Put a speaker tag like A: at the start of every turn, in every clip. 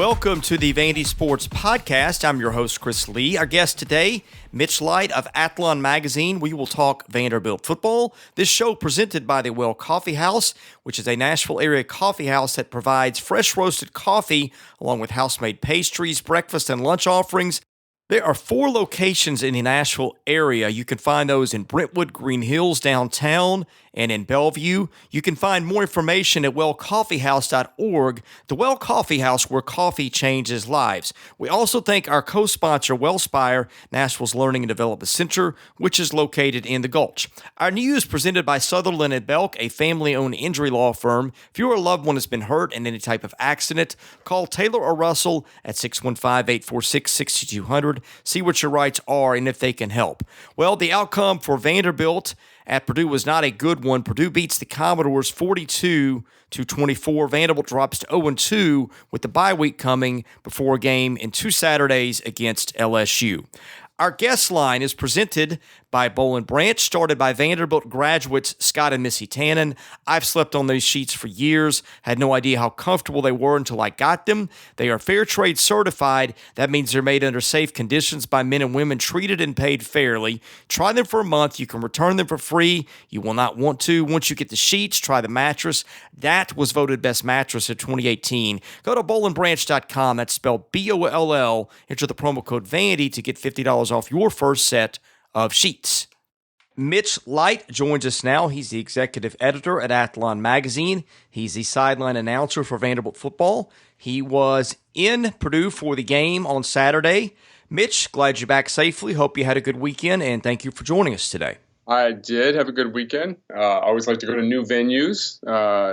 A: Welcome to the Vandy Sports Podcast. I'm your host, Chris Lee. Our guest today, Mitch Light of Athlon Magazine. We will talk Vanderbilt football. This show presented by the Well Coffee House, which is a Nashville area coffee house that provides fresh roasted coffee along with house-made pastries, breakfast, and lunch offerings. There are 4 locations in the Nashville area. You can find those in Brentwood, Green Hills, downtown, and in Bellevue. You can find more information at wellcoffeehouse.org, the Well Coffee House, where coffee changes lives. We also thank our co-sponsor, Wellspire, Nashville's Learning and Development Center, which is located in the Gulch. Our news presented by Sutherland and Belk, a family-owned injury law firm. If your loved one has been hurt in any type of accident, call Taylor or Russell at 615-846-6200. See what your rights are and if they can help. Well, the outcome for Vanderbilt at Purdue was not a good one. Purdue beats the Commodores 42-24. Vanderbilt drops to 0-2 with the bye week coming before a game in 2 Saturdays against LSU. Our guest line is presented by Boll & Branch, started by Vanderbilt graduates Scott and Missy Tannen. I've slept on these sheets for years, had no idea how comfortable they were until I got them. They are fair trade certified. That means they're made under safe conditions by men and women treated and paid fairly. Try them for a month. You can return them for free. You will not want to. Once you get the sheets, try the mattress. That was voted best mattress of 2018. Go to bollandbranch.com. That's spelled BOLL. Enter the promo code Vandy to get $50 off your first set of sheets. Mitch Light joins us now. He's the executive editor at Athlon Magazine. He's the sideline announcer for Vanderbilt football. He was in Purdue for the game on Saturday. Mitch, glad you're back safely. Hope you had a good weekend, and thank you for joining us today.
B: I did have a good weekend. I always like to go to new venues,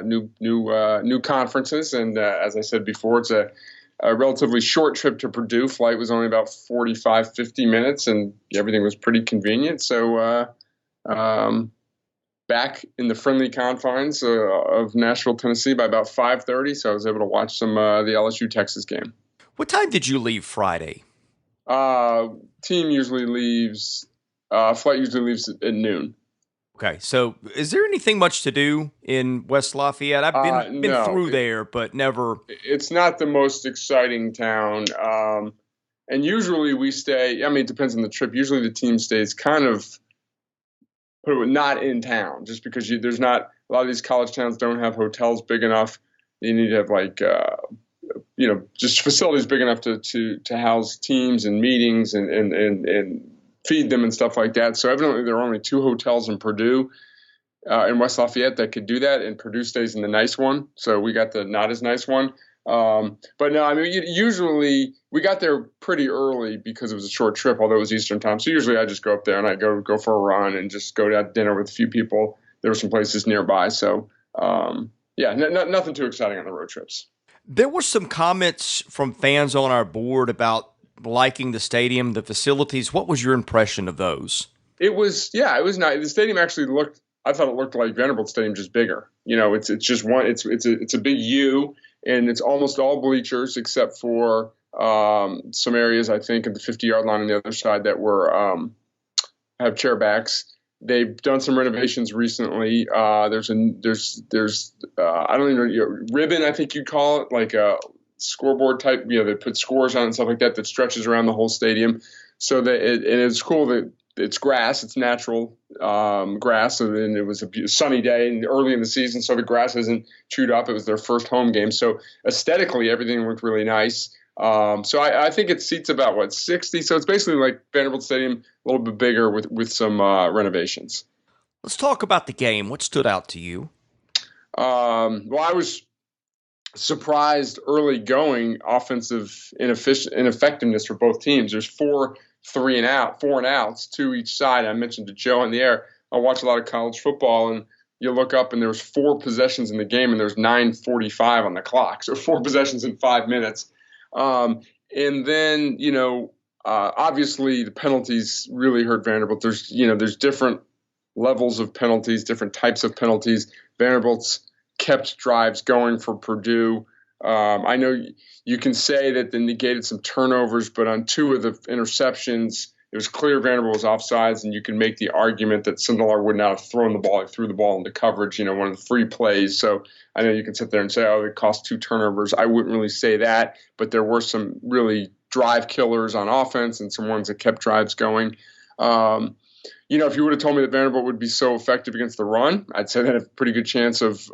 B: new conferences, and as I said before, it's a relatively short trip to Purdue. Flight was only about 45, 50 minutes, and everything was pretty convenient. So back in the friendly confines of Nashville, Tennessee by about 5:30, so I was able to watch some the LSU-Texas game.
A: What time did you leave Friday?
B: Flight usually leaves at noon.
A: Okay, so is there anything much to do in West Lafayette? I've been through there, but never.
B: It's not the most exciting town. And usually we stay, it depends on the trip. Usually the team stays kind of not in town, just because there's not, a lot of these college towns don't have hotels big enough. You need to have just facilities big enough to house teams and meetings and feed them and stuff like that. So evidently there are only 2 hotels in Purdue, in West Lafayette, that could do that, and Purdue stays in the nice one. So we got the not as nice one. But no, usually we got there pretty early because it was a short trip, although it was Eastern time. So usually I just go up there and I go for a run and just go to dinner with a few people. There were some places nearby. So nothing too exciting on the road trips.
A: There were some comments from fans on our board about liking the stadium, the facilities. What was your impression of those? It was
B: nice. The stadium actually I thought it looked like Vanderbilt Stadium, just bigger. It's just one, it's a big U, and it's almost all bleachers except for some areas, I think, at the 50-yard line on the other side that have chairbacks. They've done some renovations recently. There's I don't even know, ribbon, I think you'd call it, like a scoreboard type, they put scores on it and stuff like that stretches around the whole stadium. So that and it's cool that it's grass, it's natural grass. So then it was a sunny day and early in the season, so the grass isn't chewed up. It was their first home game. So aesthetically, everything looked really nice. So I think it seats about 60. So it's basically like Vanderbilt Stadium, a little bit bigger with some renovations.
A: Let's talk about the game. What stood out to you?
B: I was surprised early going offensive ineffectiveness for both teams. There's 4 and outs, 2 each side. I mentioned to Joe in the air, I watch a lot of college football, and you look up and there was 4 possessions in the game and there's 9:45 on the clock. So 4 possessions in 5 minutes. And then, obviously the penalties really hurt Vanderbilt. There's different levels of penalties, different types of penalties. Vanderbilt's kept drives going for Purdue. I know you can say that they negated some turnovers, but on 2 of the interceptions, It was clear Vanderbilt was offsides, and you can make the argument that Sindelar would not have thrown the ball. He threw the ball into coverage, one of the free plays. So I know you can sit there and say, oh, it cost 2 turnovers. I wouldn't really say that, but there were some really drive killers on offense and some ones that kept drives going. If you would have told me that Vanderbilt would be so effective against the run, I'd say they had a pretty good chance of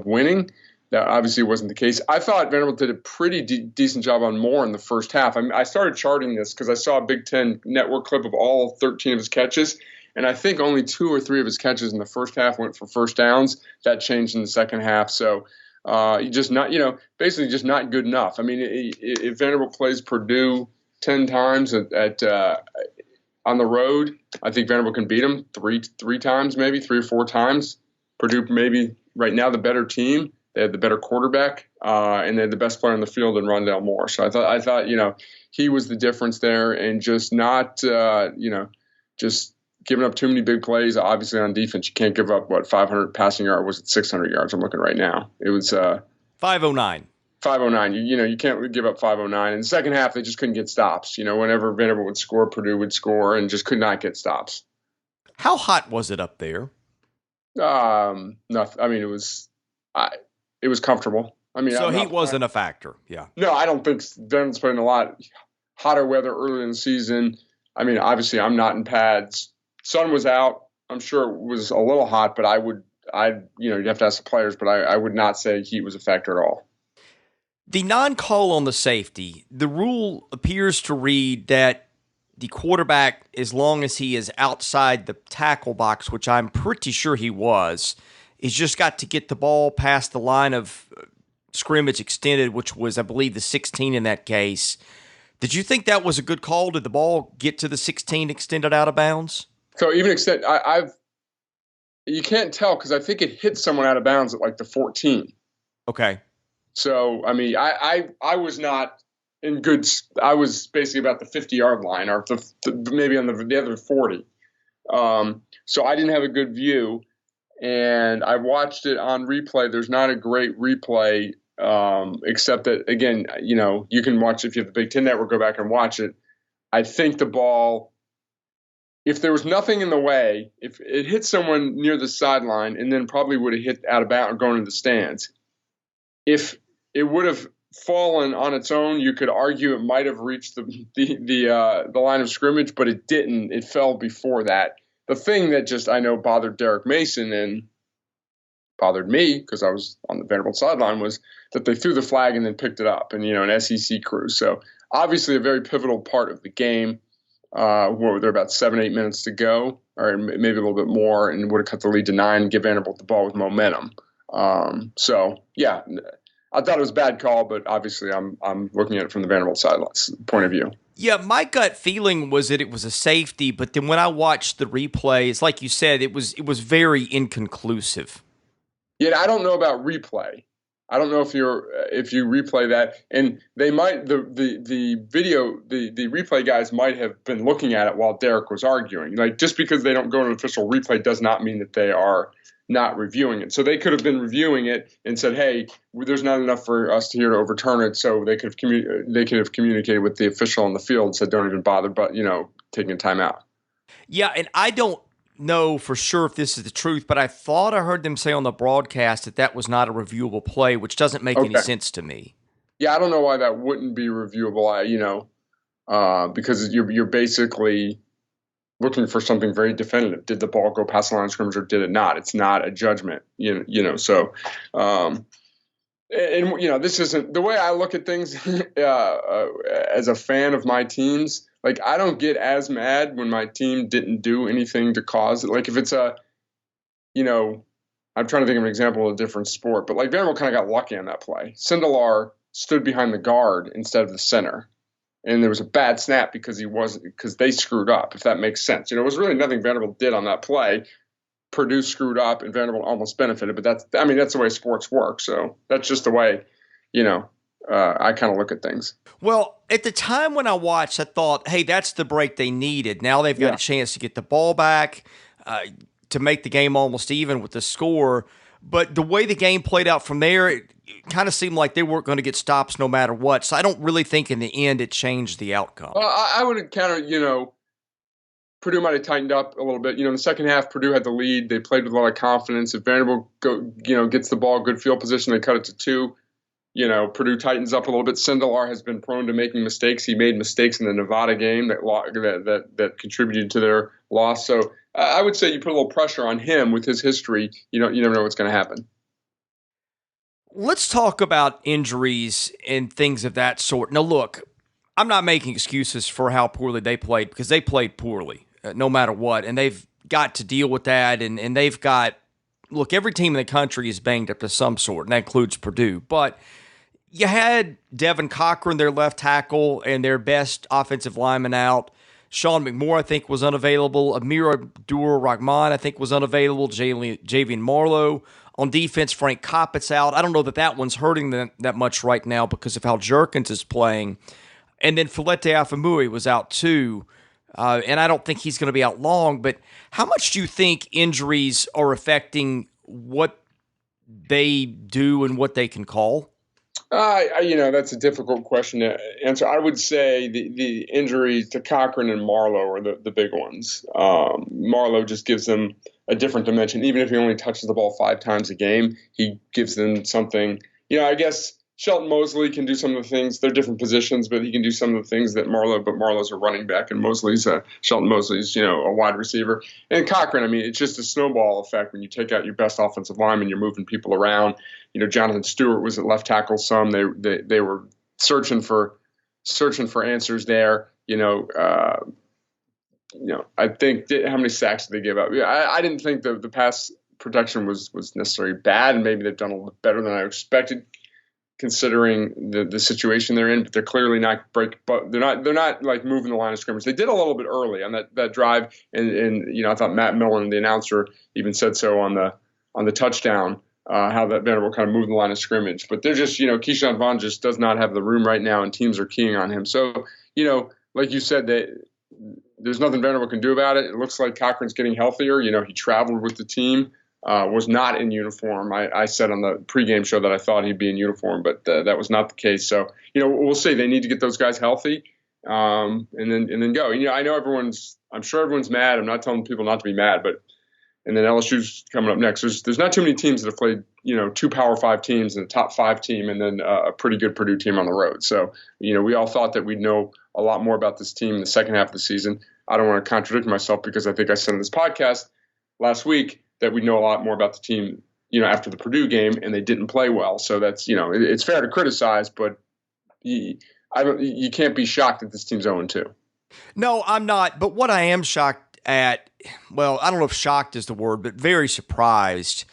B: winning. That obviously wasn't the case. I thought Vanderbilt did a pretty decent job on Moore in the first half. I started charting this because I saw a Big Ten Network clip of all 13 of his catches, and I think only 2 or 3 of his catches in the first half went for first downs. That changed in the second half. So basically just not good enough. I mean, if Vanderbilt plays Purdue 10 times on the road, I think Vanderbilt can beat them three times, maybe 3 or 4 times. Purdue maybe right now the better team. They had the better quarterback, and they had the best player on the field in Rondale Moore. So I thought he was the difference there, and just not just giving up too many big plays. Obviously on defense, you can't give up 500 passing yards. Was it 600 yards? I'm looking right now. It was
A: 509.
B: 509. You can't give up 509. In the second half, they just couldn't get stops. Whenever Vanderbilt would score, Purdue would score, and just could not get stops.
A: How hot was it up there?
B: Nothing. I mean, it was comfortable. I mean,
A: so he wasn't a factor. Yeah.
B: No, I don't think Vanderbilt's playing a lot hotter weather early in the season. I mean, obviously, I'm not in pads. Sun was out. I'm sure it was a little hot, but you'd have to ask the players, but I would not say heat was a factor at all.
A: The non-call on the safety, the rule appears to read that the quarterback, as long as he is outside the tackle box, which I'm pretty sure he was, he's just got to get the ball past the line of scrimmage extended, which was, I believe, the 16 in that case. Did you think that was a good call? Did the ball get to the 16 extended out of bounds?
B: So even you can't tell because I think it hit someone out of bounds at like the 14.
A: Okay.
B: So, I mean, I was not in good – I was basically about the 50-yard line or maybe on the other 40. So I didn't have a good view. And I watched it on replay. There's not a great replay, except that, again, you can watch if you have the Big Ten Network, go back and watch it. I think the ball, if there was nothing in the way, if it hit someone near the sideline and then probably would have hit out of bounds or going into the stands, if it would have fallen on its own, you could argue it might have reached the line of scrimmage, but it didn't. It fell before that. The thing that just I know bothered Derek Mason and bothered me because I was on the Vanderbilt sideline was that they threw the flag and then picked it up, and an SEC crew. So obviously a very pivotal part of the game. Were there about 7-8 minutes to go, or maybe a little bit more, and would have cut the lead to 9 and give Vanderbilt the ball with momentum. So yeah, I thought it was a bad call, but obviously I'm looking at it from the Vanderbilt sidelines point of view.
A: Yeah, my gut feeling was that it was a safety, but then when I watched the replay, it's like you said, it was very inconclusive.
B: Yeah, I don't know about replay. I don't know if you replay that, and they might the replay guys might have been looking at it while Derek was arguing. Like just because they don't go to an official replay does not mean that they are not reviewing it. So they could have been reviewing it and said, "Hey, there's not enough for us here to overturn it." So they could have communicated with the official on the field and said, "Don't even bother," but taking a timeout.
A: Yeah, and I don't know for sure if this is the truth, but I thought I heard them say on the broadcast that was not a reviewable play, which doesn't make any sense to me.
B: Yeah, I don't know why that wouldn't be reviewable. Because you're basically looking for something very definitive. Did the ball go past the line of scrimmage or did it not? It's not a judgment, So, this isn't the way I look at things as a fan of my teams. Like, I don't get as mad when my team didn't do anything to cause it. Like, if it's I'm trying to think of an example of a different sport, but like Vanderbilt kind of got lucky on that play. Sindelar stood behind the guard instead of the center. And there was a bad snap because they screwed up, if that makes sense. It was really nothing Vanderbilt did on that play. Purdue screwed up and Vanderbilt almost benefited, but that's the way sports work. So that's just the way, I kind of look at things.
A: Well, at the time when I watched, I thought, hey, that's the break they needed. Now they've got a chance to get the ball back, to make the game almost even with the score. But the way the game played out from there, it kind of seemed like they weren't going to get stops no matter what. So I don't really think in the end it changed the outcome.
B: Well, I would counter, Purdue might have tightened up a little bit. In the second half, Purdue had the lead. They played with a lot of confidence. If Vanderbilt gets the ball, good field position, they cut it to 2. Purdue tightens up a little bit. Sindelar has been prone to making mistakes. He made mistakes in the Nevada game that contributed to their loss. So I would say you put a little pressure on him with his history. You never know what's going to happen.
A: Let's talk about injuries and things of that sort. Now, look, I'm not making excuses for how poorly they played because they played poorly no matter what, and they've got to deal with that, and they've got – look, every team in the country is banged up to some sort, and that includes Purdue. But you had Devin Cochran, their left tackle, and their best offensive lineman out. Sean McMorrow, I think, was unavailable. Amir Abdur-Rahman, I think, was unavailable. Javian Marlowe. On defense, Frank Koppett's out. I don't know that one's hurting them that much right now because of how Jerkins is playing. And then Falete Afamui was out too. And I don't think he's going to be out long. But how much do you think injuries are affecting what they do and what they can call?
B: That's a difficult question to answer. I would say the injuries to Cochran and Marlowe are the big ones. Marlowe just gives them a different dimension. Even if he only touches the ball 5 times a game, he gives them something. I guess Shelton Mosley can do some of the things. They're different positions, but he can do some of the things that Marlowe's a running back, and Shelton Mosley's, a wide receiver. And Cochran, it's just a snowball effect when you take out your best offensive lineman, you're moving people around. Jonathan Stewart was at left tackle some. They were searching for answers there. I think how many sacks did they give up? I didn't think the pass protection was necessarily bad, and maybe they've done a little better than I expected, considering the situation they're in. But they're clearly not they're not like moving the line of scrimmage. They did a little bit early on that drive, and I thought Matt Millen, the announcer, even said so on the touchdown. How that Vanderbilt kind of moved the line of scrimmage. But they're just, Keyshawn Vaughn just does not have the room right now, and teams are keying on him. So, like you said, there's nothing Vanderbilt can do about it. It looks like Cochran's getting healthier. He traveled with the team, was not in uniform. I said on the pregame show that I thought he'd be in uniform, but that was not the case. So, we'll see. They need to get those guys healthy and then go. I'm sure everyone's mad. I'm not telling people not to be mad, but and then LSU's coming up next. There's not too many teams that have played, 2 Power 5 teams and a top 5 team and then a pretty good Purdue team on the road. So, we all thought that we'd know a lot more about this team in the second half of the season. I don't want to contradict myself because I think I said in this podcast last week that we know a lot more about the team, after the Purdue game, and they didn't play well. So that's, it's fair to criticize, but you can't be shocked that this team's 0-2.
A: No, I'm not. But what I am shocked at, well, I don't know if shocked is the word, but very surprised.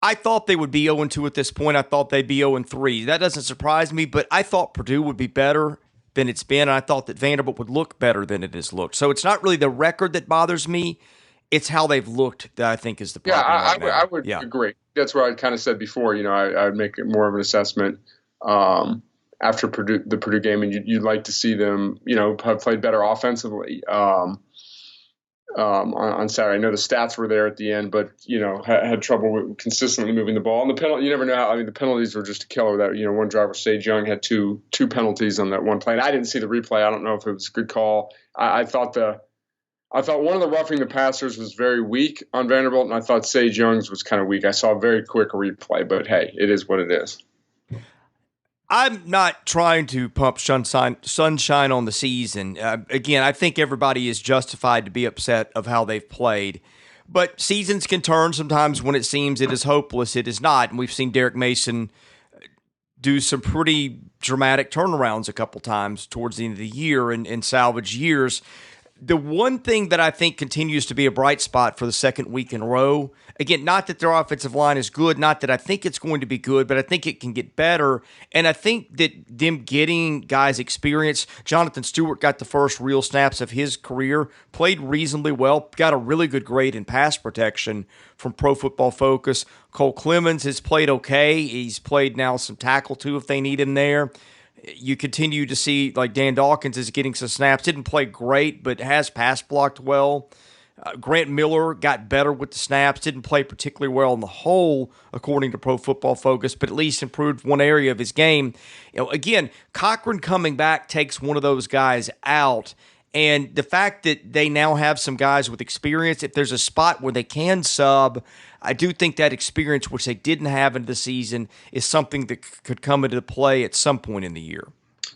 A: I thought they would be 0-2 at this point. I thought they'd be 0-3. That doesn't surprise me, but I thought Purdue would be better than it's been, and I thought that Vanderbilt would look better than it has looked. So it's not really the record that bothers me. It's how they've looked that I think is the problem.
B: I would agree. That's what I kind of said before. I'd make it more of an assessment after the Purdue game, and you'd like to see them, have played better offensively. On Saturday, I know the stats were there at the end, but had trouble with consistently moving the ball. And the penalty, you never know how. The penalties were just a killer. That one driver, Sage Young, had two penalties on that one play. And I didn't see the replay. I don't know if it was a good call. I thought one of the roughing the passers was very weak on Vanderbilt, and I thought Sage Young's was kind of weak. I saw a very quick replay, but hey, it is what it is.
A: I'm not trying to pump sunshine on the season. Again, I think everybody is justified to be upset of how they've played. But seasons can turn sometimes when it seems it is hopeless. It is not. And we've seen Derek Mason do some pretty dramatic turnarounds a couple times towards the end of the year and salvage years. The one thing that I think continues to be a bright spot for the second week in a row, again, not that their offensive line is good, not that I think it's going to be good, but I think it can get better. And I think that them getting guys experience, Jonathan Stewart got the first real snaps of his career, played reasonably well, got a really good grade in pass protection from Pro Football Focus. Cole Clemens has played okay. He's played now some tackle too if they need him there. You continue to see, like, Dan Dawkins is getting some snaps. Didn't play great, but has pass blocked well. Grant Miller got better with the snaps. Didn't play particularly well in the whole, according to Pro Football Focus, but at least improved one area of his game. Again, Cochran coming back takes one of those guys out, And the fact that they now have some guys with experience, if there's a spot where they can sub, I do think that experience, which they didn't have in the season, is something that could come into play at some point in the year.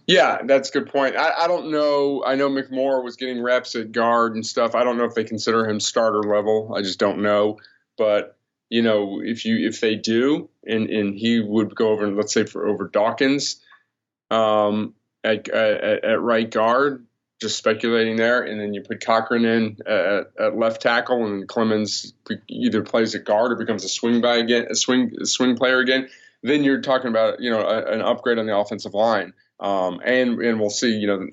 B: Yeah, that's a good point. I don't know. I know McMorrow was getting reps at guard and stuff. I don't know if they consider him starter level. I just don't know. But if they do, and he would go over, let's say over Dawkins, at right guard, just speculating there, and then you put Cochran in at left tackle, and Clemens either plays at guard or becomes a swing player again. Then you're talking about an upgrade on the offensive line. And we'll see. The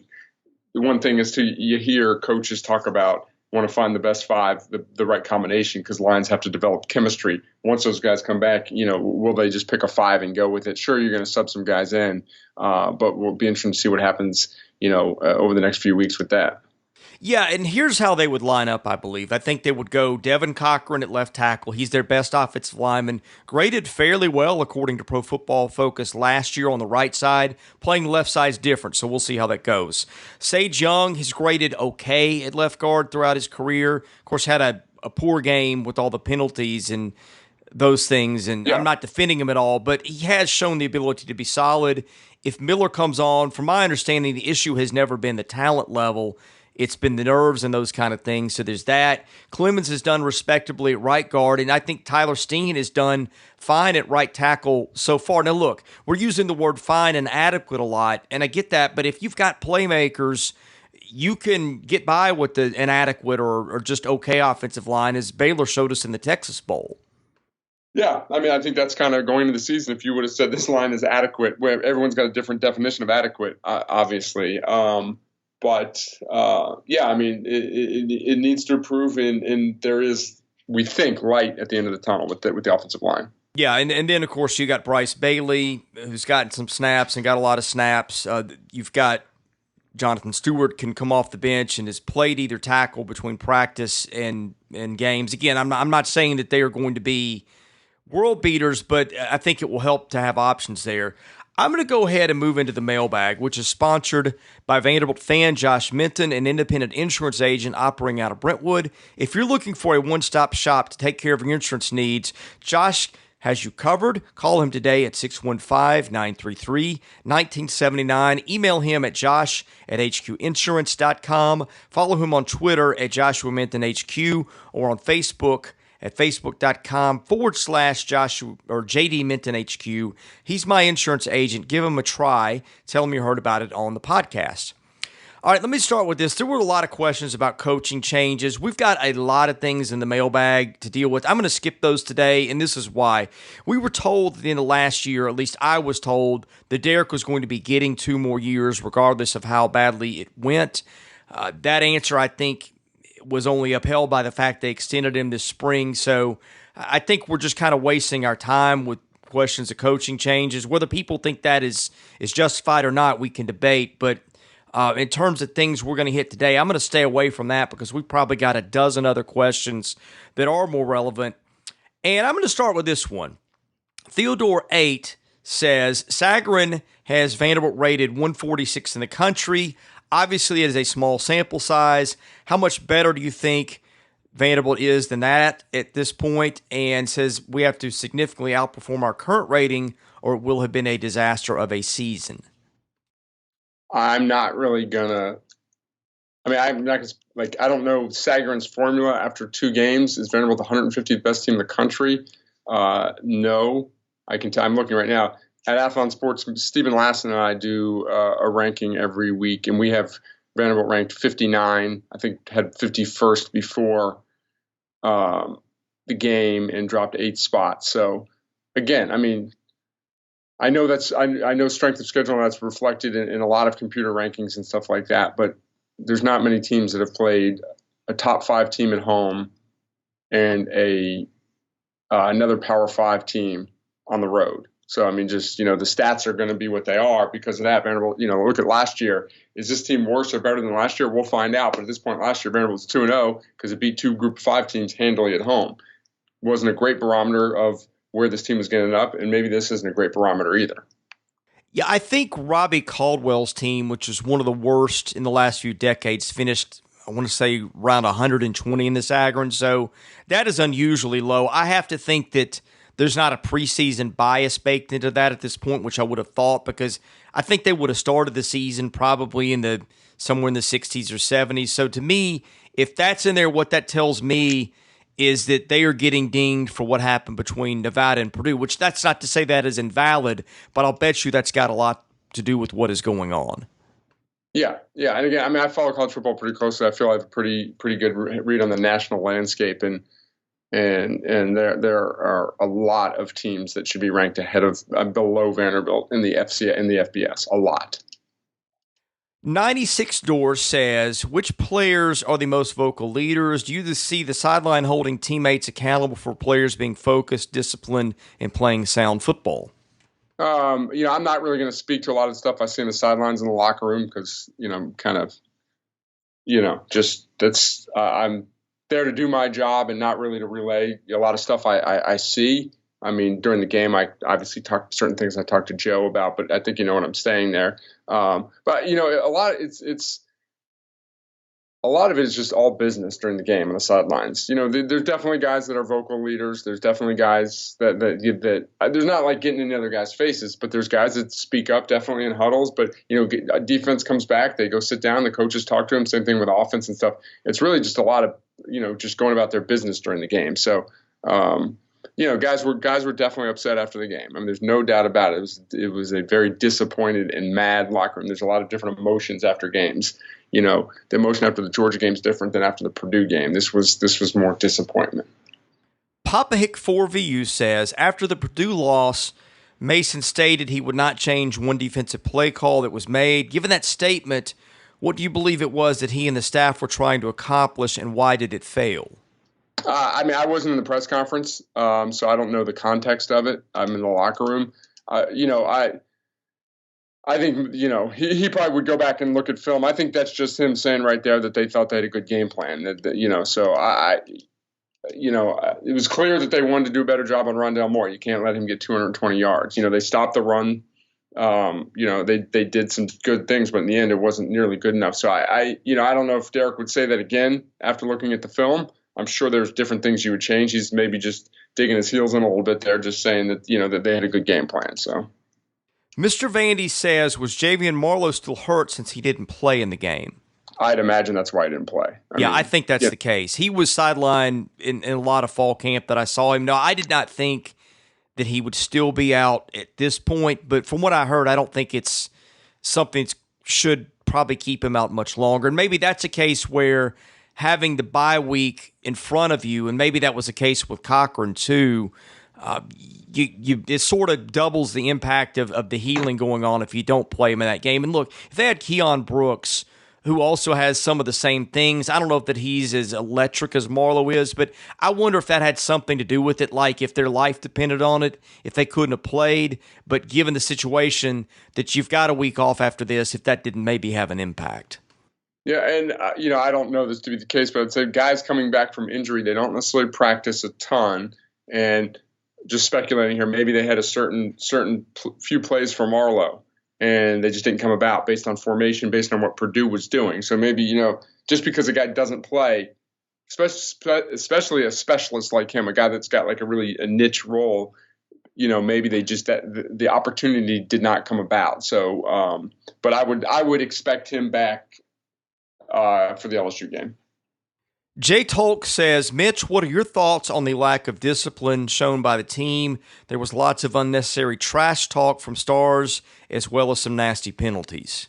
B: one thing is you hear coaches talk about want to find the best five, the right combination, because lines have to develop chemistry. Once those guys come back, will they just pick a five and go with it? Sure, you're going to sub some guys in, but we'll be interested to see what happens, over the next few weeks with that.
A: Yeah, and here's how they would line up, I believe. I think they would go Devin Cochran at left tackle. He's their best offensive lineman, graded fairly well according to Pro Football Focus last year on the right side. Playing left side's different, so we'll see how that goes. Sage Young, he's graded okay at left guard throughout his career. Of course, had a poor game with all the penalties and those things, and yeah. I'm not defending him at all, but he has shown the ability to be solid. If Miller comes on, from my understanding, the issue has never been the talent level. It's been the nerves and those kind of things. So there's that. Clemens has done respectably at right guard, and I think Tyler Steen has done fine at right tackle so far. Now, look, we're using the word fine and adequate a lot, and I get that, but if you've got playmakers, you can get by with the inadequate or just okay offensive line, as Baylor showed us in the Texas Bowl.
B: Yeah, I mean, I think that's kind of going into the season. If you would have said this line is adequate, where everyone's got a different definition of adequate, obviously. But I mean, it needs to improve, and there is, we think, light at the end of the tunnel with the offensive line.
A: Yeah, and then, of course, you got Bryce Bailey, who's gotten some snaps and got a lot of snaps. You've got Jonathan Stewart can come off the bench and has played either tackle between practice and games. Again, I'm not saying that they are going to be world beaters, but I think it will help to have options there. I'm going to go ahead and move into the mailbag, which is sponsored by Vanderbilt fan Josh Minton, an independent insurance agent operating out of Brentwood. If you're looking for a one-stop shop to take care of your insurance needs, Josh has you covered. Call him today at 615-933-1979. Email him at josh@hqinsurance.com. Follow him on Twitter at Joshua Minton HQ or on Facebook at facebook.com/Joshua or JD Minton HQ. He's my insurance agent. Give him a try. Tell him you heard about it on the podcast. All right, let me start with this. There were a lot of questions about coaching changes. We've got a lot of things in the mailbag to deal with. I'm going to skip those today, and this is why. We were told at the end of last year, at least I was told, that Derek was going to be getting 2 more years regardless of how badly it went. That answer, I think, was only upheld by the fact they extended him this spring. So I think we're just kind of wasting our time with questions of coaching changes. Whether people think that is justified or not, we can debate. But in terms of things we're going to hit today, I'm going to stay away from that because we've probably got a dozen other questions that are more relevant. And I'm going to start with this one. Theodore 8 says, Sagarin has Vanderbilt rated 146 in the country. Obviously, it is a small sample size. How much better do you think Vanderbilt is than that at this point? And says we have to significantly outperform our current rating or it will have been a disaster of a season.
B: I'm not really going to – I'm not – I don't know Sagarin's formula after 2 games. Is Vanderbilt the 150th best team in the country? No. I can tell. I'm looking right now. At Athlon Sports, Stephen Lassen and I do a ranking every week, and we have Vanderbilt ranked 59. I think had 51st before the game and dropped 8 spots. So, again, I know I know strength of schedule, and that's reflected in a lot of computer rankings and stuff like that. But there's not many teams that have played a top 5 team at home and another Power 5 team on the road. So, the stats are going to be what they are because of that. Vanderbilt, look at last year. Is this team worse or better than last year? We'll find out. But at this point last year, Vanderbilt was 2-0 because it beat 2 Group of 5 teams handily at home. It wasn't a great barometer of where this team was going to end up, and maybe this isn't a great barometer either.
A: Yeah, I think Robbie Caldwell's team, which is one of the worst in the last few decades, finished, I want to say, around 120 in this aggregate. So that is unusually low. I have to think that there's not a preseason bias baked into that at this point, which I would have thought, because I think they would have started the season probably in the somewhere in the 60s or 70s. So to me, if that's in there, what that tells me is that they are getting dinged for what happened between Nevada and Purdue, which that's not to say that is invalid, but I'll bet you that's got a lot to do with what is going on.
B: Yeah, yeah, and again, I mean, I follow college football pretty closely. I feel I have a pretty good read on the national landscape, and there are a lot of teams that should be ranked ahead of below Vanderbilt in the FBS. A lot.
A: 96 Doors says, which players are the most vocal leaders? Do you see the sideline holding teammates accountable for players being focused, disciplined, and playing sound football?
B: I'm not really going to speak to a lot of stuff I see in the sidelines in the locker room because, kind of, just that's I'm there to do my job and not really to relay a lot of stuff I see. I mean, during the game, I obviously talked certain things I talked to Joe about, but I think you know what I'm saying there. But a lot of it is just all business during the game on the sidelines. There's definitely guys that are vocal leaders. There's definitely guys that there's not like getting in the other guys' faces, but there's guys that speak up definitely in huddles. But defense comes back, they go sit down, the coaches talk to them. Same thing with offense and stuff. It's really just a lot of just going about their business during the game. So. Guys were definitely upset after the game. I mean, there's no doubt about it. It was a very disappointed and mad locker room. There's a lot of different emotions after games. The emotion after the Georgia game is different than after the Purdue game. This was more disappointment.
A: Papa Hick 4VU says, after the Purdue loss, Mason stated he would not change one defensive play call that was made. Given that statement, what do you believe it was that he and the staff were trying to accomplish, and why did it fail?
B: I wasn't in the press conference, so I don't know the context of it. I'm in the locker room. I think, he probably would go back and look at film. I think that's just him saying right there that they thought they had a good game plan. So it was clear that they wanted to do a better job on Rondale Moore. You can't let him get 220 yards. They stopped the run. They did some good things, but in the end, it wasn't nearly good enough. So I don't know if Derek would say that again after looking at the film. I'm sure there's different things you would change. He's maybe just digging his heels in a little bit there, just saying that, that they had a good game plan. So,
A: Mr. Vandy says, was Javian Marlowe still hurt since he didn't play in the game?
B: I'd imagine that's why he didn't play.
A: I think that's the case. He was sidelined in a lot of fall camp that I saw him. No, I did not think that he would still be out at this point, but from what I heard, I don't think it's something that should probably keep him out much longer. And maybe that's a case where having the bye week in front of you, and maybe that was the case with Cochran too, it sort of doubles the impact of the healing going on if you don't play him in that game. And look, if they had Keon Brooks, who also has some of the same things, I don't know if that he's as electric as Marlowe is, but I wonder if that had something to do with it, like if their life depended on it, if they couldn't have played. But given the situation that you've got a week off after this, if that didn't maybe have an impact.
B: Yeah, and I don't know this to be the case, but I'd say guys coming back from injury, they don't necessarily practice a ton. And just speculating here, maybe they had a certain few plays for Marlowe, and they just didn't come about based on formation, based on what Purdue was doing. So maybe just because a guy doesn't play, especially a specialist like him, a guy that's got like a niche role, maybe they just the opportunity did not come about. So, but I would expect him back for the LSU game.
A: Jay Tolk says, Mitch, what are your thoughts on the lack of discipline shown by the team? There was lots of unnecessary trash talk from stars as well as some nasty penalties.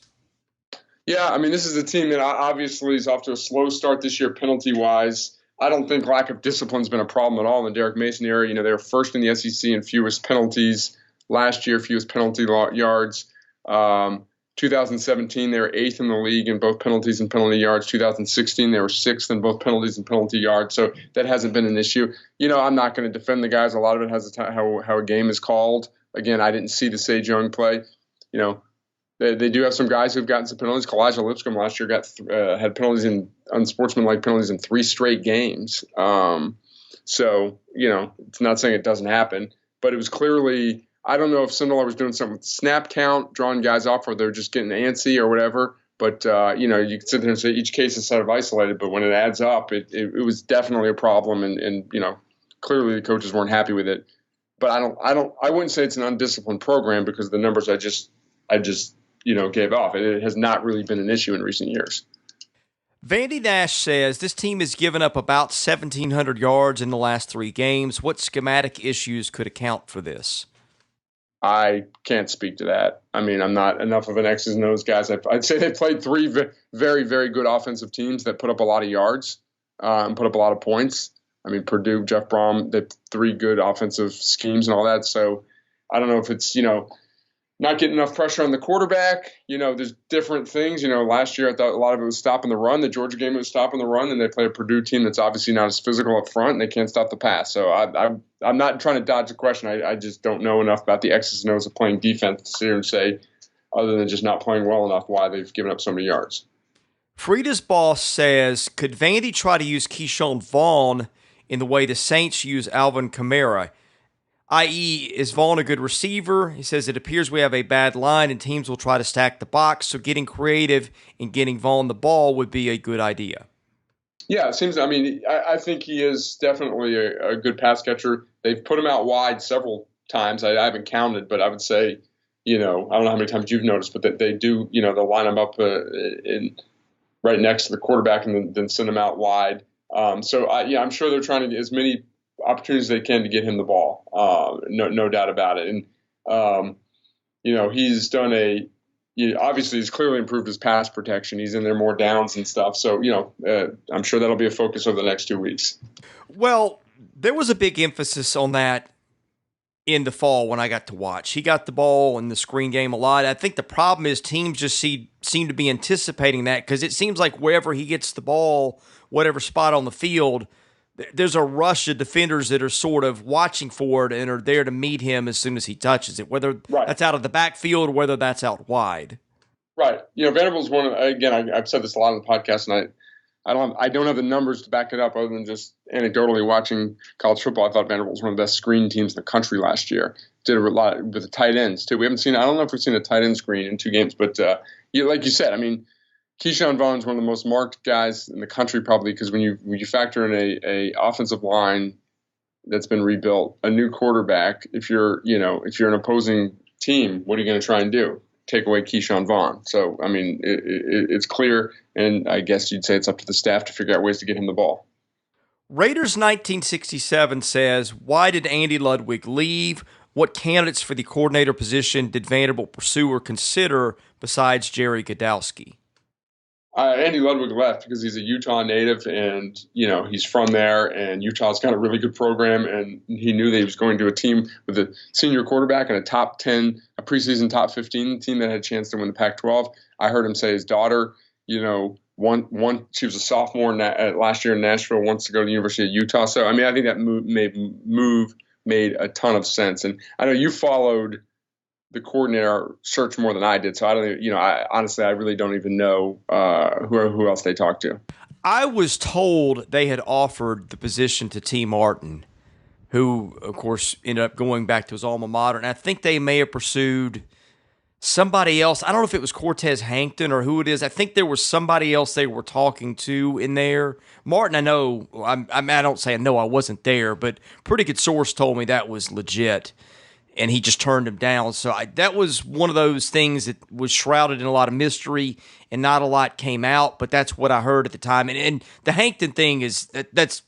B: Yeah, I mean, this is a team that obviously is off to a slow start this year penalty-wise. I don't think lack of discipline has been a problem at all in the Derek Mason era. They were first in the SEC in fewest penalties. Last year, fewest penalty yards. 2017, they were 8th in the league in both penalties and penalty yards. 2016, they were 6th in both penalties and penalty yards. So that hasn't been an issue. I'm not going to defend the guys. A lot of it has how a game is called. Again, I didn't see the Sage Young play. They do have some guys who've gotten some penalties. Kalijah Lipscomb last year had penalties unsportsmanlike penalties in 3 straight games. So it's not saying it doesn't happen, but it was clearly I don't know if Sindelar was doing something with snap count, drawing guys off, or they're just getting antsy or whatever. But you can sit there and say each case is sort of isolated, but when it adds up, it was definitely a problem, and clearly the coaches weren't happy with it. But I wouldn't say it's an undisciplined program because of the numbers I just gave off. It has not really been an issue in recent years.
A: Vandy Nash says this team has given up about 1,700 yards in the last 3 games. What schematic issues could account for this?
B: I can't speak to that. I mean, I'm not enough of an X's and O's guy. I'd say they played 3 very, very good offensive teams that put up a lot of yards and put up a lot of points. I mean, Purdue, Jeff Brom, they 3 good offensive schemes and all that. So I don't know if it's, not getting enough pressure on the quarterback. There's different things. Last year I thought a lot of it was stopping the run. The Georgia game was stopping the run, and they play a Purdue team that's obviously not as physical up front, and they can't stop the pass. So I'm not trying to dodge the question. I just don't know enough about the X's and O's of playing defense to sit here and say, other than just not playing well enough, why they've given up so many yards.
A: Frida's boss says, could Vandy try to use Keyshawn Vaughn in the way the Saints use Alvin Kamara? I.e., is Vaughn a good receiver? He says it appears we have a bad line and teams will try to stack the box, so getting creative and getting Vaughn the ball would be a good idea.
B: Yeah, it seems. I mean, I think he is definitely a good pass catcher. They've put him out wide several times. I haven't counted, but I would say, I don't know how many times you've noticed, but that they do, they'll line him up right next to the quarterback and then send him out wide. I'm sure they're trying to get as many opportunities they can to get him the ball. No doubt about it. And, he's done obviously he's clearly improved his pass protection. He's in there more downs and stuff. So, I'm sure that'll be a focus over the next 2 weeks.
A: Well, there was a big emphasis on that in the fall when I got to watch. He got the ball in the screen game a lot. I think the problem is teams just seem to be anticipating that because it seems like wherever he gets the ball, whatever spot on the field, there's a rush of defenders that are sort of watching for it and are there to meet him as soon as he touches it, whether that's out of the backfield or whether that's out wide.
B: Right. Vanderbilt's one of, again, I've said this a lot on the podcast, and I don't have the numbers to back it up other than just anecdotally watching college football. I thought Vanderbilt was one of the best screen teams in the country last year. Did a lot with the tight ends too. I don't know if we've seen a tight end screen in 2 games, but like you said, I mean, Keyshawn Vaughn is one of the most marked guys in the country, probably because when you factor in a offensive line that's been rebuilt, a new quarterback, if you're an opposing team, what are you going to try and do? Take away Keyshawn Vaughn. So I mean, it's clear, and I guess you'd say it's up to the staff to figure out ways to get him the ball.
A: Raiders 1967 says, why did Andy Ludwig leave? What candidates for the coordinator position did Vanderbilt pursue or consider besides Jerry Godowski?
B: Andy Ludwig left because he's a Utah native and, he's from there, and Utah's got a really good program, and he knew that he was going to a team with a senior quarterback and a top 10, a preseason top 15 team that had a chance to win the Pac-12. I heard him say his daughter, she was a sophomore last year in Nashville, wants to go to the University of Utah. So, I mean, I think that move made a ton of sense. And I know you followed the coordinator search more than I did. So I don't even, honestly, I really don't even know who else they talked to.
A: I was told they had offered the position to T. Martin, who, of course, ended up going back to his alma mater. And I think they may have pursued somebody else. I don't know if it was Cortez Hankton or who it is. I think there was somebody else they were talking to in there. Martin, I know, I don't say I know I wasn't there, but pretty good source told me that was legit. And he just turned him down. So that was one of those things that was shrouded in a lot of mystery and not a lot came out, but that's what I heard at the time. And the Hankton thing that's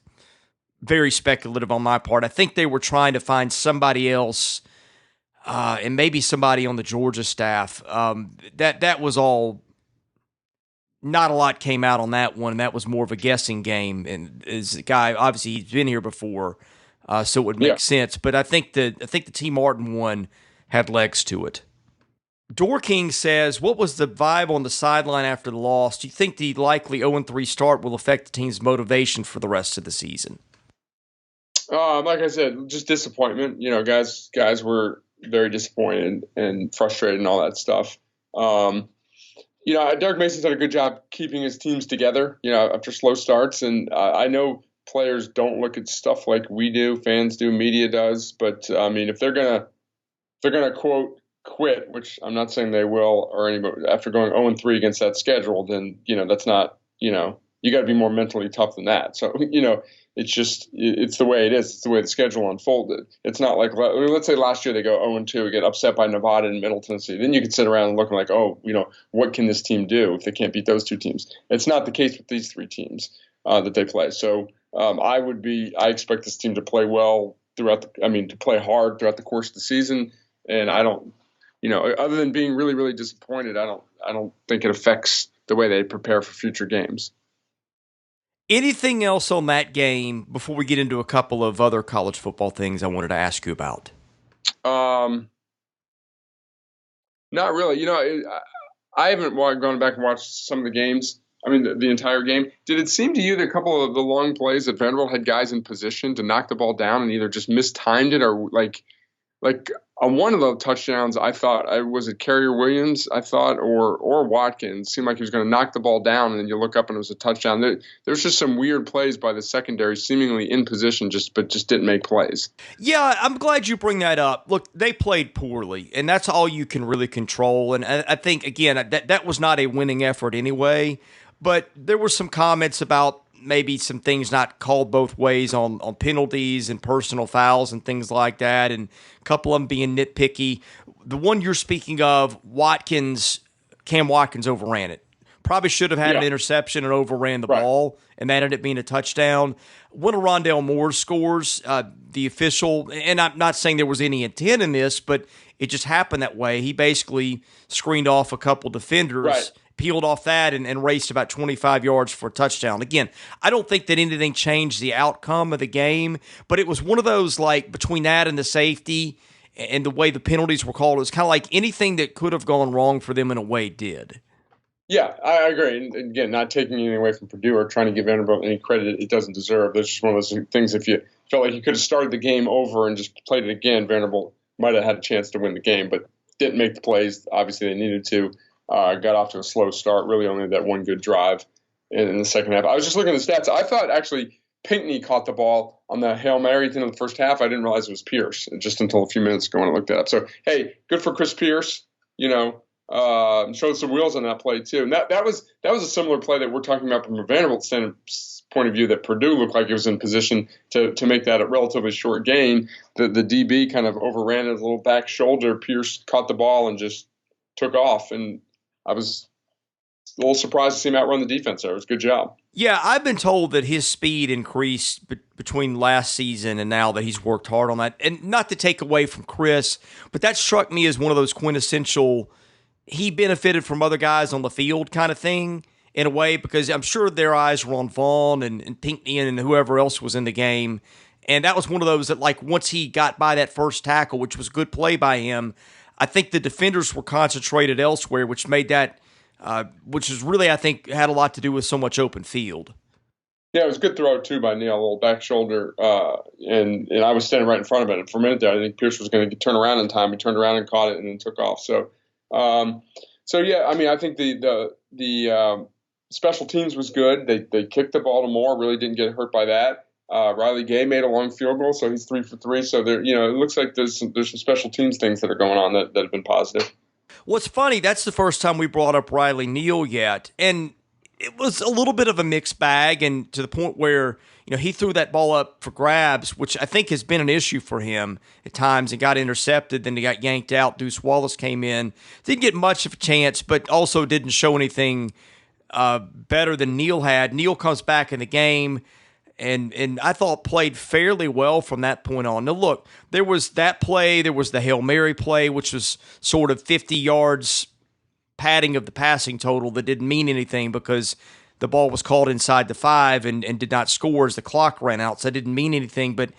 A: very speculative on my part. I think they were trying to find somebody else and maybe somebody on the Georgia staff. That was all. Not a lot came out on that one, and that was more of a guessing game. And as a guy, obviously, he's been here before. So it would make sense. But I think the T. Martin one had legs to it. Dorking says, what was the vibe on the sideline after the loss? Do you think the likely 0-3 start will affect the team's motivation for the rest of the season?
B: Like I said, just disappointment. Guys were very disappointed and frustrated and all that stuff. Derek Mason's done a good job keeping his teams together, after slow starts. And I know players don't look at stuff like we do, fans do, media does. But I mean, if they're gonna they're going to quit, which I'm not saying they will or anybody after going 0-3 against that schedule, then that's not you got to be more mentally tough than that. So it's the way it is. It's the way the schedule unfolded. It's not like, let's say last year they go 0-2, get upset by Nevada and Middle Tennessee. Then you could sit around and looking like, what can this team do if they can't beat those two teams? It's not the case with these three teams that they play. So I expect this team to play well to play hard throughout the course of the season. And I don't, other than being really, really disappointed, I don't think it affects the way they prepare for future games.
A: Anything else on that game before we get into a couple of other college football things I wanted to ask you about?
B: Not really. I haven't gone back and watched some of the games. I mean, the entire game. Did it seem to you that a couple of the long plays that Vanderbilt had guys in position to knock the ball down and either just mistimed it or like on one of the touchdowns, I thought, was it Carrier Williams, I thought, or Watkins? Seemed like he was going to knock the ball down, and then you look up and it was a touchdown. There's just some weird plays by the secondary, seemingly in position, but just didn't make plays.
A: Yeah, I'm glad you bring that up. Look, they played poorly, and that's all you can really control. And I think, again, that was not a winning effort anyway, but there were some comments about maybe some things not called both ways on penalties and personal fouls and things like that, and a couple of them being nitpicky. The one you're speaking of, Cam Watkins overran it. Probably should have had an interception and overran the ball, and that ended up being a touchdown. One of Rondale Moore's scores, the official, and I'm not saying there was any intent in this, but it just happened that way. He basically screened off a couple defenders, peeled off that, and raced about 25 yards for a touchdown. Again, I don't think that anything changed the outcome of the game, but it was one of those, like, between that and the safety and the way the penalties were called, it was kind of like anything that could have gone wrong for them in a way did.
B: Yeah, I agree. And again, not taking anything away from Purdue or trying to give Vanderbilt any credit it doesn't deserve. That's just one of those things. If you felt like you could have started the game over and just played it again, Vanderbilt might have had a chance to win the game, but didn't make the plays. Obviously, they needed to. Got off to a slow start, really only that one good drive in the second half. I was just looking at the stats. I thought actually Pinckney caught the ball on the Hail Mary at the end of the first half. I didn't realize it was Pierce just until a few minutes ago when I looked that up. So, hey, good for Chris Pierce, showed some wheels on that play too. And that was a similar play that we're talking about from a Vanderbilt point of view, that Purdue looked like it was in position to make that a relatively short gain. The DB kind of overran his little back shoulder. Pierce caught the ball and just took off, and I was a little surprised to see him outrun the defense there. It was a good job.
A: Yeah, I've been told that his speed increased between last season and now, that he's worked hard on that. And not to take away from Chris, but that struck me as one of those quintessential, he benefited from other guys on the field kind of thing in a way, because I'm sure their eyes were on Vaughn and Pinckney and whoever else was in the game. And that was one of those that, like, once he got by that first tackle, which was good play by him, I think the defenders were concentrated elsewhere, which made that, which is really, I think, had a lot to do with so much open field.
B: Yeah, it was a good throw, too, by Neal, a little back shoulder, and I was standing right in front of it. And for a minute there, I think Pierce was going to turn around in time. He turned around and caught it and then took off. So yeah, I mean, I think the special teams was good. They kicked the ball to Moore, really didn't get hurt by that. Riley Gay made a long field goal, so he's 3 for 3. So there, it looks like there's some special teams things that are going on that have been positive.
A: What's funny, that's the first time we brought up Riley Neal yet, and it was a little bit of a mixed bag, and to the point where he threw that ball up for grabs, which I think has been an issue for him at times, and got intercepted. Then he got yanked out. Deuce Wallace came in, didn't get much of a chance, but also didn't show anything better than Neal had. Neal comes back in the game, and I thought played fairly well from that point on. Now, look, there was that play. There was the Hail Mary play, which was sort of 50 yards padding of the passing total that didn't mean anything because the ball was called inside the 5 and did not score as the clock ran out, so it didn't mean anything. But,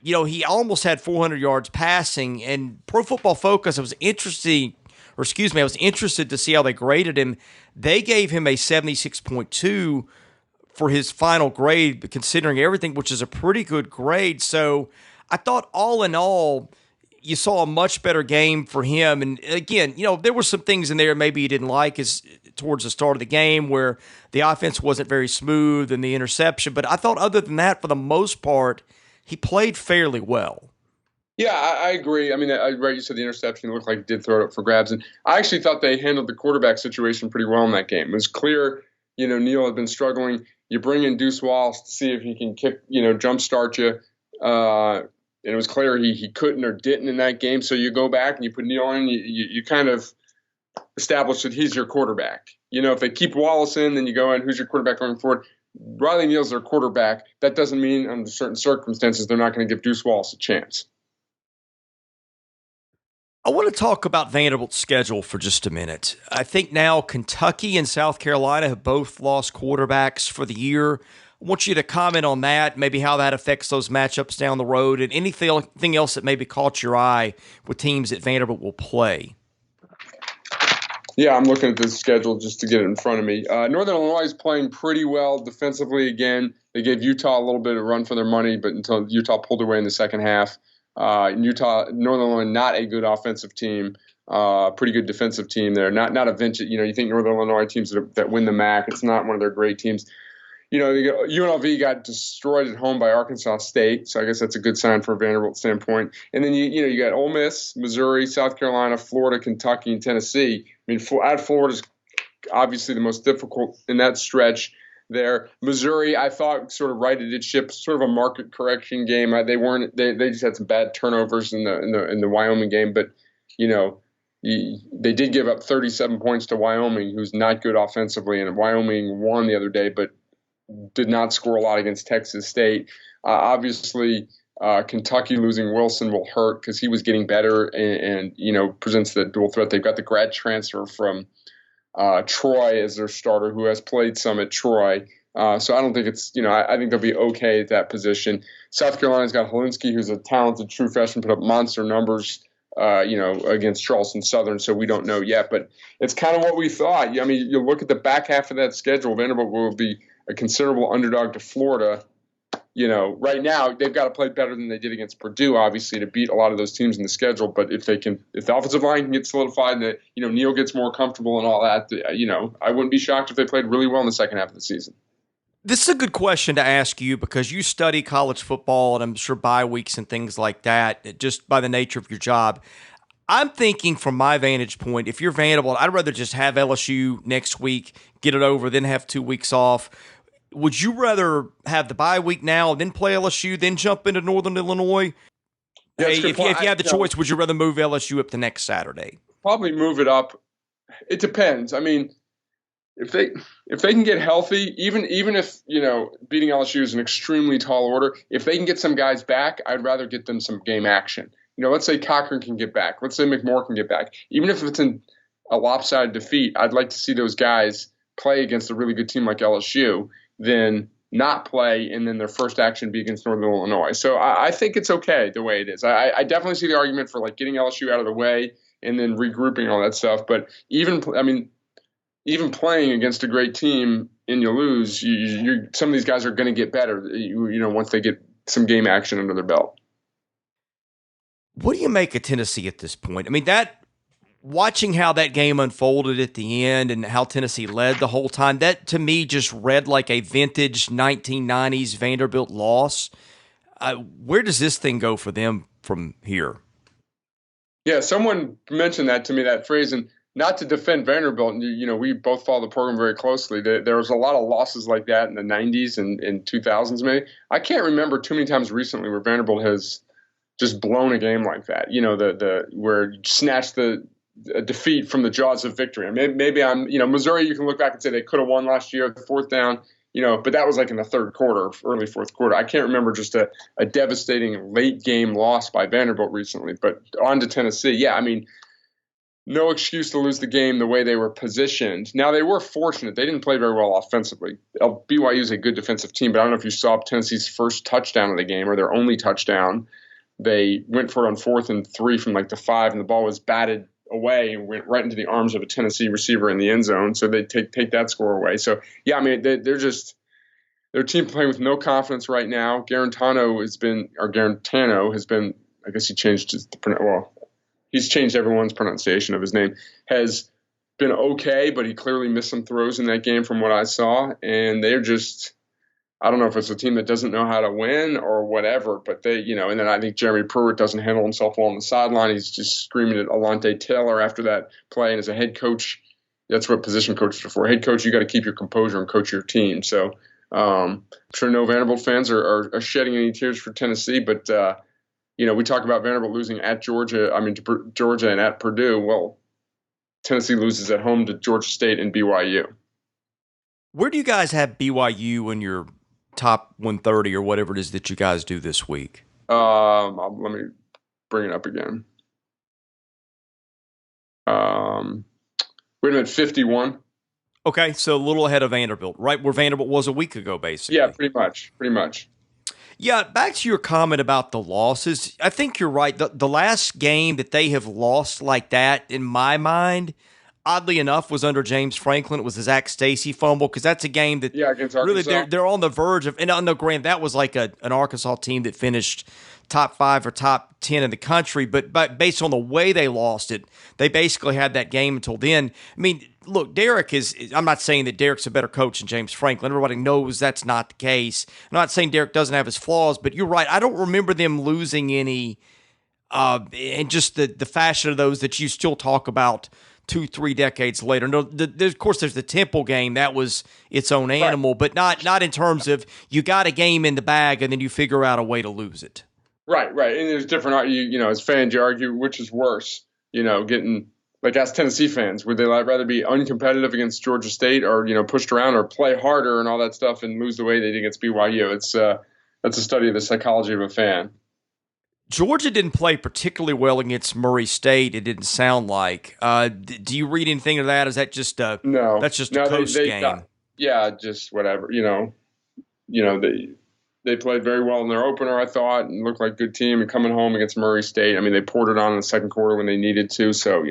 A: he almost had 400 yards passing, and Pro Football Focus, I was interested to see how they graded him. They gave him a 76.2 for his final grade, considering everything, which is a pretty good grade. So I thought all in all, you saw a much better game for him. And again, there were some things in there maybe you didn't like towards the start of the game where the offense wasn't very smooth and the interception. But I thought other than that, for the most part, he played fairly well.
B: Yeah, I agree. I mean, right, you said the interception looked like it did throw it up for grabs, and I actually thought they handled the quarterback situation pretty well in that game. It was clear, Neal had been struggling. You bring in Deuce Wallace to see if he can kick, jumpstart you. And it was clear he couldn't or didn't in that game. So you go back and you put Neal in, you kind of establish that he's your quarterback. If they keep Wallace in, then you go in, who's your quarterback going forward? Riley Neal's their quarterback. That doesn't mean under certain circumstances they're not going to give Deuce Wallace a chance.
A: I want to talk about Vanderbilt's schedule for just a minute. I think now Kentucky and South Carolina have both lost quarterbacks for the year. I want you to comment on that, maybe how that affects those matchups down the road, and anything else that maybe caught your eye with teams that Vanderbilt will play.
B: Yeah, I'm looking at this schedule just to get it in front of me. Northern Illinois is playing pretty well defensively again. They gave Utah a little bit of run for their money, but until Utah pulled away in the second half. Northern Illinois, not a good offensive team, pretty good defensive team there. Not a vintage. You think Northern Illinois teams that win the MAC. It's not one of their great teams. UNLV got destroyed at home by Arkansas State, so I guess that's a good sign from a Vanderbilt standpoint. And then you got Ole Miss, Missouri, South Carolina, Florida, Kentucky, and Tennessee. I mean, Florida's obviously the most difficult in that stretch there. Missouri, I thought, sort of righted its ship, sort of a market correction game. They just had some bad turnovers in the Wyoming game, but they did give up 37 points to Wyoming, who's not good offensively, and Wyoming won the other day, but did not score a lot against Texas State. Obviously, Kentucky losing Wilson will hurt because he was getting better and presents the dual threat. They've got the grad transfer from Troy as their starter, who has played some at Troy. So I don't think it's, I think they'll be okay at that position. South Carolina's got Helinski, who's a talented true freshman, put up monster numbers, against Charleston Southern. So we don't know yet, but it's kind of what we thought. I mean, you look at the back half of that schedule, Vanderbilt will be a considerable underdog to Florida. Right now they've got to play better than they did against Purdue, obviously, to beat a lot of those teams in the schedule. But if the offensive line can get solidified and Neal gets more comfortable and all that, I wouldn't be shocked if they played really well in the second half of the season.
A: This is a good question to ask you because you study college football and I'm sure bye weeks and things like that just by the nature of your job. I'm thinking from my vantage point, if you're Vanderbilt, I'd rather just have LSU next week, get it over, then have 2 weeks off. Would you rather have the bye week now, then play LSU, then jump into Northern Illinois?
B: Yeah,
A: if you had the choice, would you rather move LSU up to next Saturday?
B: Probably move it up. It depends. I mean, if they can get healthy, even if beating LSU is an extremely tall order, if they can get some guys back, I'd rather get them some game action. Let's say Cochran can get back. Let's say McMorr can get back. Even if it's in a lopsided defeat, I'd like to see those guys play against a really good team like LSU than not play and then their first action be against Northern Illinois. So I think it's okay the way it is. I definitely see the argument for getting LSU out of the way and then regrouping and all that stuff. But even playing against a great team and you lose, some of these guys are going to get better, once they get some game action under their belt.
A: What do you make of Tennessee at this point? I mean, watching how that game unfolded at the end and how Tennessee led the whole time, that to me just read like a vintage 1990s Vanderbilt loss. Where does this thing go for them from here?
B: Yeah, someone mentioned that to me, that phrase, and not to defend Vanderbilt. We both follow the program very closely. There was a lot of losses like that in the 90s and 2000s maybe. I can't remember too many times recently where Vanderbilt has just blown a game like that, where you snatched the defeat from the jaws of victory. And maybe Missouri, you can look back and say they could have won last year at the fourth down, but that was in the third quarter, early fourth quarter. I can't remember just a devastating late game loss by Vanderbilt recently. But on to Tennessee. Yeah, I mean, no excuse to lose the game the way they were positioned. Now, they were fortunate. They didn't play very well offensively. BYU is a good defensive team, but I don't know if you saw Tennessee's first touchdown of the game or their only touchdown. They went for it on 4th and 3 from the 5, and the ball was batted away and went right into the arms of a Tennessee receiver in the end zone. So they take that score away. So, yeah, I mean, they're a team playing with no confidence right now. Garantano has been, I guess he changed he's changed everyone's pronunciation of his name, has been okay, but he clearly missed some throws in that game from what I saw. And they're just, I don't know if it's a team that doesn't know how to win or whatever, but they, and then I think Jeremy Pruitt doesn't handle himself well on the sideline. He's just screaming at Alontae Taylor after that play. And as a head coach, that's what position coaches are for. Head coach, you got to keep your composure and coach your team. So I'm sure no Vanderbilt fans are shedding any tears for Tennessee, but we talk about Vanderbilt losing at Georgia. To Georgia and at Purdue. Well, Tennessee loses at home to Georgia State and BYU.
A: Where do you guys have BYU in your top 130 or whatever it is that you guys do this week?
B: Let me bring it up again. We're at 51.
A: Okay, so a little ahead of Vanderbilt, right where Vanderbilt was a week ago, basically.
B: Yeah, pretty much.
A: Yeah, back to your comment about the losses. I think you're right. The last game that they have lost like that, in my mind, oddly enough, was under James Franklin. It was the Zach Stacy fumble, because that's a game that
B: against
A: really
B: Arkansas.
A: they're on the verge of. And no, Grant, that was like an Arkansas team that finished top 5 or top 10 in the country. But based on the way they lost it, they basically had that game until then. I mean, look, Derek I'm not saying that Derek's a better coach than James Franklin. Everybody knows that's not the case. I'm not saying Derek doesn't have his flaws, but you're right. I don't remember them losing any, and just the fashion of those that you still talk about 2-3 decades later. No, of course, there's the Temple game. That was its own animal, right, but not in terms of you got a game in the bag and then you figure out a way to lose it.
B: Right. And there's different, as fans, you argue which is worse, getting, like, as Tennessee fans, would they rather be uncompetitive against Georgia State or, pushed around, or play harder and all that stuff and lose the way they did against BYU? That's a study of the psychology of a fan.
A: Georgia didn't play particularly well against Murray State, it didn't sound like. Do you read anything of that? Is that just a coast game?
B: Yeah, just whatever. They played very well in their opener, I thought, and looked like a good team. And coming home against Murray State, they poured it on in the second quarter when they needed to. So,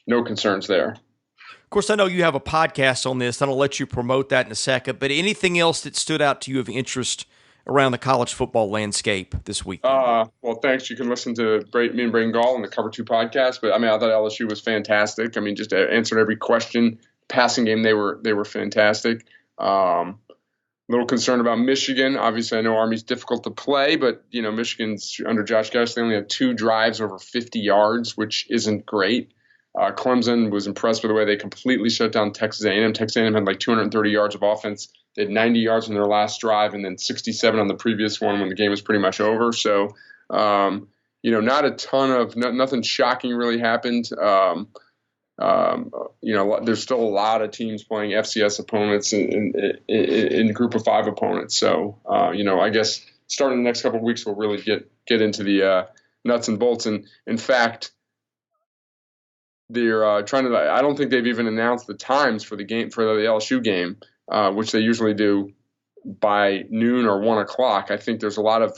B: no concerns there.
A: Of course, I know you have a podcast on this. I'll let you promote that in a second. But anything else that stood out to you of interest around the college football landscape this week?
B: Well, thanks. You can listen to me and Braden Gall on the Cover 2 podcast. But, I thought LSU was fantastic. Just answered every question. Passing game, they were fantastic. Little concerned about Michigan. Obviously, I know Army's difficult to play, but, Michigan's under Josh Gus. They only had 2 drives over 50 yards, which isn't great. Clemson was impressed with the way they completely shut down Texas A&M. Texas A&M had like 230 yards of offense. They had 90 yards on their last drive and then 67 on the previous one when the game was pretty much over. So, not a ton of nothing shocking really happened. There's still a lot of teams playing FCS opponents in group of 5 opponents. So, I guess starting the next couple of weeks, we'll really get into the nuts and bolts. And in fact, they're trying to. I don't think they've even announced the times for the game, for the LSU game, which they usually do by noon or 1 o'clock. I think there's a lot of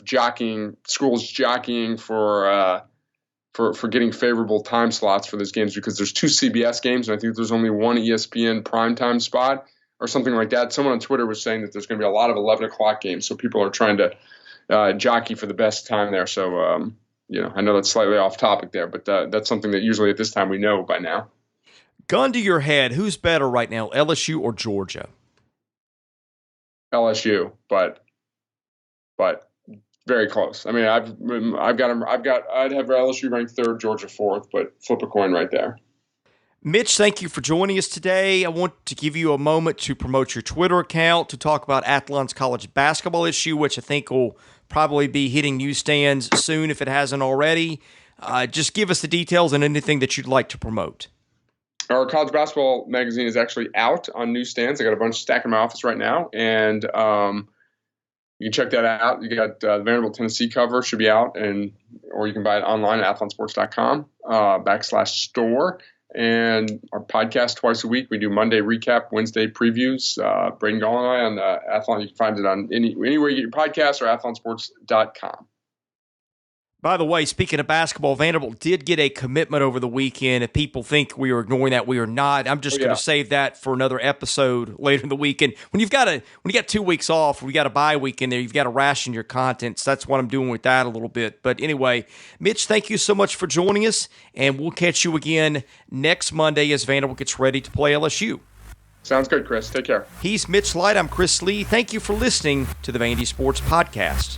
B: schools jockeying for getting favorable time slots for those games, because there's 2 CBS games, and I think there's only 1 ESPN primetime spot or something like that. Someone on Twitter was saying that there's going to be a lot of 11 o'clock games, so people are trying to jockey for the best time there. So, I know that's slightly off topic there, but that's something that usually at this time we know by now.
A: Gun to your head, who's better right now, LSU or Georgia?
B: LSU, but very close. I'd have LSU ranked 3rd, Georgia 4th, but flip a coin right there.
A: Mitch, thank you for joining us today. I want to give you a moment to promote your Twitter account, to talk about Athlon's college basketball issue, which I think will probably be hitting newsstands soon if it hasn't already. Just give us the details and anything that you'd like to promote.
B: Our college basketball magazine is actually out on newsstands. I got a bunch stacked in my office right now, and you can check that out. You got the Vanderbilt Tennessee cover should be out, or you can buy it online at athlonsports.com /store. And our podcast twice a week. We do Monday recap, Wednesday previews. Braden Gall and I on Athlon. You can find it on anywhere you get your podcast or athlonsports.com.
A: By the way, speaking of basketball, Vanderbilt did get a commitment over the weekend. If people think we are ignoring that, we are not. I'm just going to save that for another episode later in the weekend. When you got 2 weeks off, we got a bye week in there, you've got to ration your content. So that's what I'm doing with that a little bit. But anyway, Mitch, thank you so much for joining us, and we'll catch you again next Monday as Vanderbilt gets ready to play LSU.
B: Sounds good, Chris. Take care.
A: He's Mitch Light. I'm Chris Lee. Thank you for listening to the Vandy Sports Podcast.